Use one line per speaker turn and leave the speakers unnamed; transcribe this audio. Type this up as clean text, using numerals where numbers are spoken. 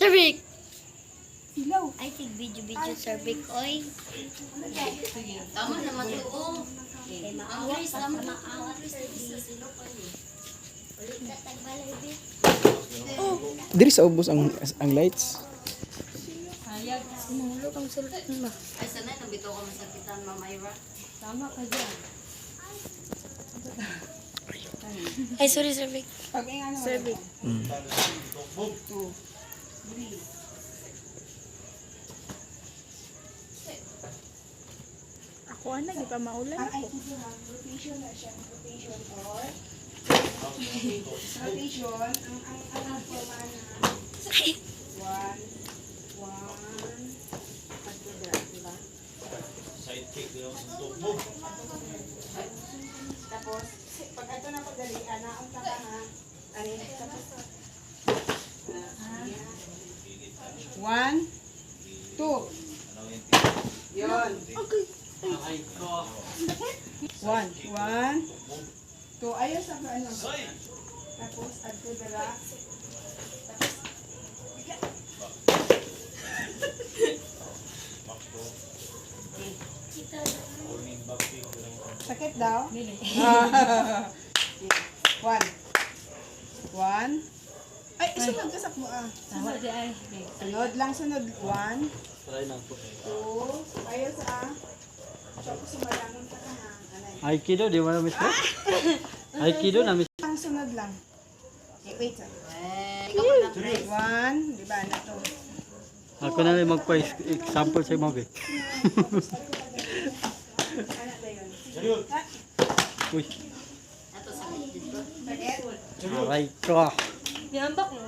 Sir Vic.
Ilaw.
Ay, tig video Sir Vic, oy.
Tama naman to.
Kay maawa pa sa maawa. Ulit na tagbalay, Vic.
Diri sa ubos ang lights.
Sinulo kang sultan ba?
Ay, sanay, nabito ko masakitan, Ma'am Ira.
Tama ka dyan.
Ay, sorry Sir Vic.
Pag-ingano mo.
Sir Vic.
Ako ana, di pa maulan.
Ang ITC ha, rotation na siya. Rotation or rotation. Ang forma na 1, 1, pagkudra, diba?
Sidekick daw sa tubo.
Tapos, pag ito na pagdali, naong ka ha. Ano yun? Tapos, 1, 2. Yun.
Ay ko.
1, 2. Ayaw sa ano. Tapos, adto dara. Tapos, sakit daw? 1. 1. Ay, sunod ka sakmo ah.
Tama di ay.
Sunod lang, sunod. 1, 2.
Try na po.
Ayaw sa tapos sumalangon ka ka na. Anay.
Aikido di mana miss? Aikido na miss.
Ang sunod lang. Wait.
Eh, ikaw pa lang.
1, di ba na to?
Ako na lang magpa-example sa mo be.
Ano ba yun?
Uy,
Ato sa dito.
Sakit?
aray ko.
Nihambak mo.